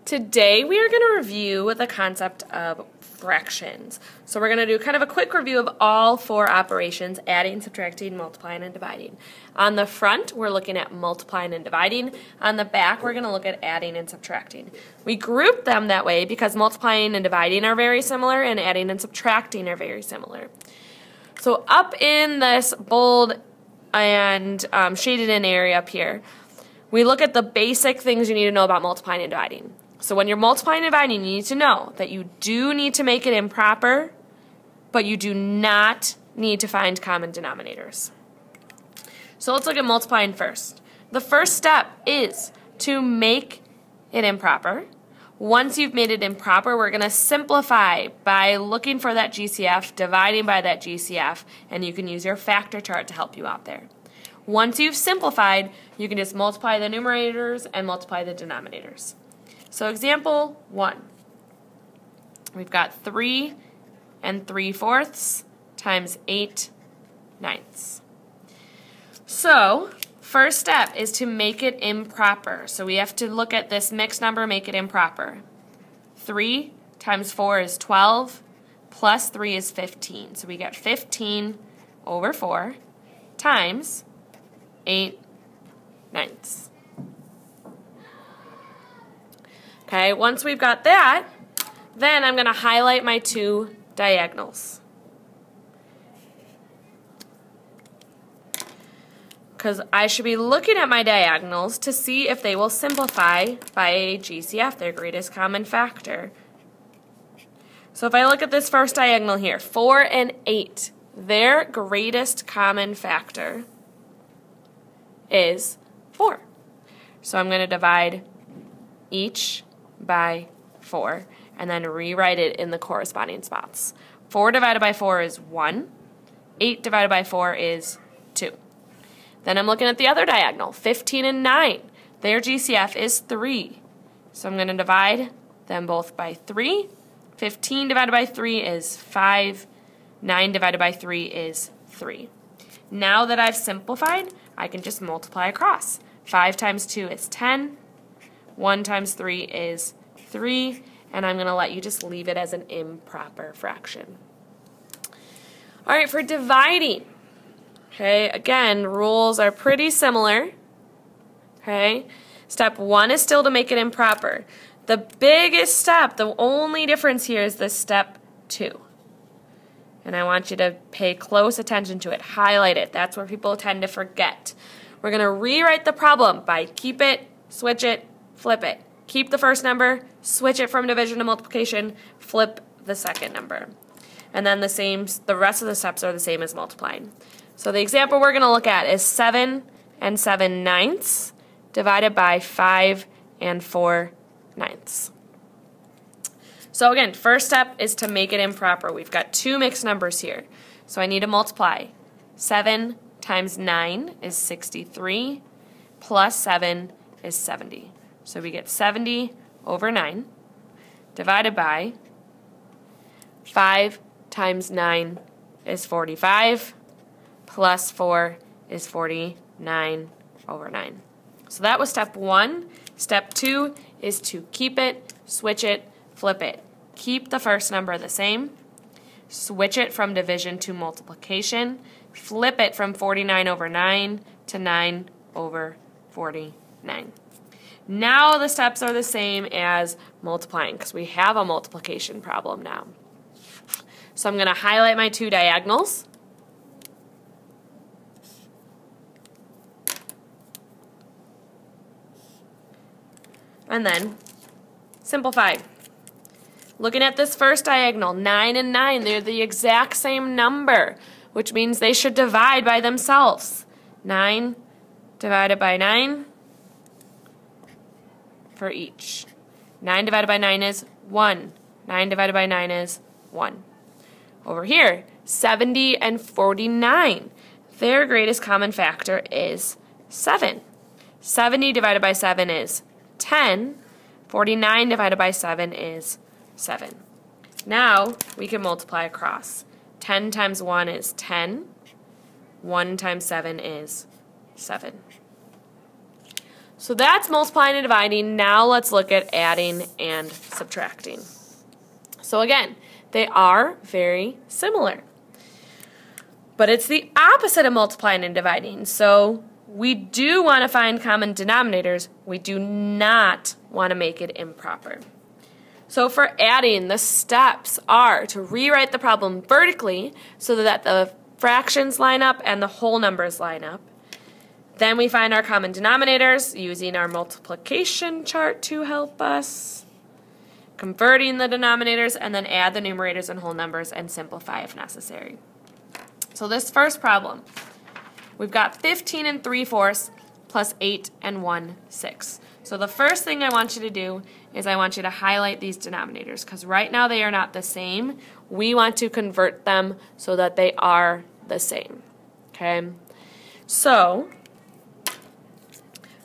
Today we are going to review the concept of fractions. So we're going to do kind of a quick review of all four operations: adding, subtracting, multiplying, and dividing. On the front, we're looking at multiplying and dividing. On the back, we're going to look at adding and subtracting. We grouped them that way because multiplying and dividing are very similar and adding and subtracting are very similar. So up in this bold and shaded in area up here, we look at the basic things you need to know about multiplying and dividing. So when you're multiplying and dividing, you need to know that you do need to make it improper, but you do not need to find common denominators. So let's look at multiplying first. The first step is to make it improper. Once you've made it improper, we're going to simplify by looking for that GCF, dividing by that GCF, and you can use your factor chart to help you out there. Once you've simplified, you can just multiply the numerators and multiply the denominators. So example 1, we've got 3 3/4 times 8/9. So first step is to make it improper. So we have to look at this mixed number, make it improper. 3 times 4 is 12, plus 3 is 15. So we get 15 over 4 times 8/9. Okay, once we've got that, then I'm going to highlight my two diagonals. Because I should be looking at my diagonals to see if they will simplify by a GCF, their greatest common factor. So if I look at this first diagonal here, 4 and 8, their greatest common factor is 4. So I'm going to divide each by 4 and then rewrite it in the corresponding spots. 4 divided by 4 is 1. 8 divided by 4 is 2. Then I'm looking at the other diagonal, 15 and 9. Their GCF is 3. So I'm going to divide them both by 3. 15 divided by 3 is 5. 9 divided by 3 is 3. Now that I've simplified, I can just multiply across. 5 times 2 is 10. 1 times 3 is 3. And I'm going to let you just leave it as an improper fraction. All right, for dividing. Okay, again, rules are pretty similar. Okay, step 1 is still to make it improper. The biggest step, the only difference here is this step 2. And I want you to pay close attention to it. Highlight it. That's where people tend to forget. We're going to rewrite the problem by keep it, switch it, flip it. Keep the first number, switch it from division to multiplication, flip the second number. And then the rest of the steps are the same as multiplying. So the example we're going to look at is 7 7/9 divided by 5 4/9. So again, first step is to make it improper. We've got two mixed numbers here. So I need to multiply. 7 times 9 is 63, plus 7 is 70. So we get 70 over 9 divided by 5 times 9 is 45, plus 4 is 49 over 9. So that was step 1. Step 2 is to keep it, switch it, flip it. Keep the first number the same. Switch it from division to multiplication. Flip it from 49 over 9 to 9 over 49. Now the steps are the same as multiplying because we have a multiplication problem now. So I'm going to highlight my two diagonals. And then simplify. Looking at this first diagonal, 9 and 9, they're the exact same number, which means they should divide by themselves. 9 divided by 9 for each. 9 divided by 9 is 1. 9 divided by 9 is 1. Over here, 70 and 49. Their greatest common factor is 7. 70 divided by 7 is 10. 49 divided by 7 is 7. Now we can multiply across. 10 times 1 is 10. 1 times 7 is 7. So that's multiplying and dividing. Now let's look at adding and subtracting. So again, they are very similar. But it's the opposite of multiplying and dividing. So we do want to find common denominators. We do not want to make it improper. So for adding, the steps are to rewrite the problem vertically so that the fractions line up and the whole numbers line up. Then we find our common denominators using our multiplication chart to help us, converting the denominators, and then add the numerators and whole numbers and simplify if necessary. So this first problem, we've got 15 3/4 plus 8 1/6. So the first thing I want you to do is I want you to highlight these denominators because right now they are not the same. We want to convert them so that they are the same. Okay? So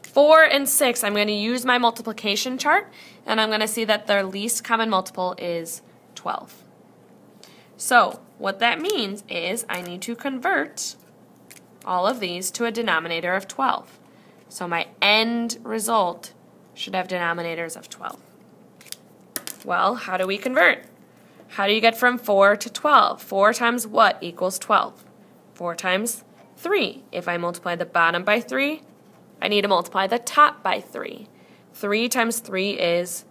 4 and 6, I'm going to use my multiplication chart and I'm going to see that their least common multiple is 12. So what that means is I need to convert all of these to a denominator of 12. So my end result should have denominators of 12. Well, how do we convert? How do you get from 4 to 12? 4 times what equals 12? 4 times 3. If I multiply the bottom by 3, I need to multiply the top by 3. 3 times 3 is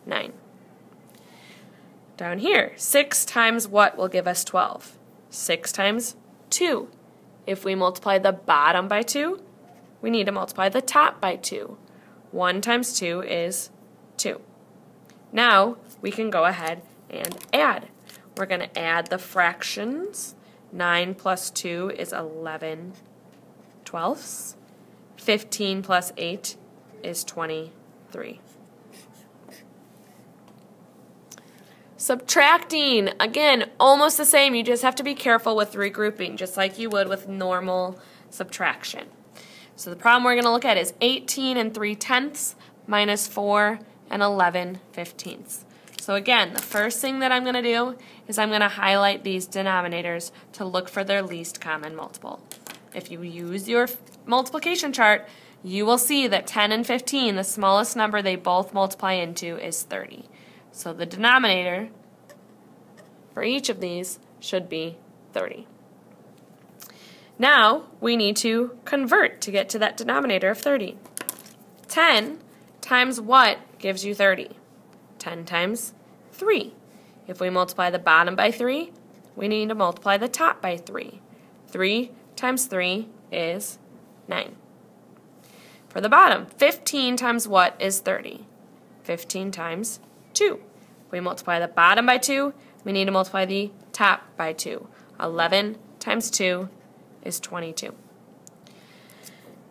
9. Down here, 6 times what will give us 12? 6 times 2. If we multiply the bottom by 2, we need to multiply the top by 2. 1 times 2 is 2. Now, we can go ahead and add. We're going to add the fractions. 9 plus 2 is 11 twelfths. 15 plus 8 is 23. Subtracting, again, almost the same. You just have to be careful with regrouping, just like you would with normal subtraction. So the problem we're going to look at is 18 3/10 minus 4 11/15. So again, the first thing that I'm going to do is I'm going to highlight these denominators to look for their least common multiple. If you use your multiplication chart, you will see that 10 and 15, the smallest number they both multiply into is 30. So the denominator for each of these should be 30. Now we need to convert to get to that denominator of 30. 10 times what gives you 30? 10 times 3. If we multiply the bottom by 3, we need to multiply the top by 3. 3 times 3 is 9. For the bottom, 15 times what is 30? 15 times 2. If we multiply the bottom by 2, we need to multiply the top by 2. 11 times 2 is 22.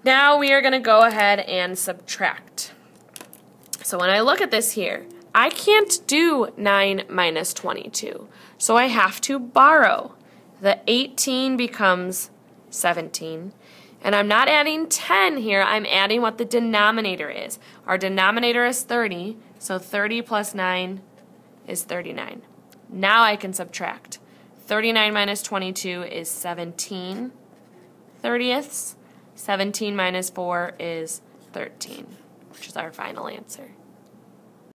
Now we are going to go ahead and subtract. So when I look at this here, I can't do 9 minus 22. So I have to borrow. The 18 becomes 17. And I'm not adding 10 here, I'm adding what the denominator is. Our denominator is 30, so 30 plus 9 is 39. Now I can subtract. 39 minus 22 is 17 thirtieths. 17 minus 4 is 13, which is our final answer.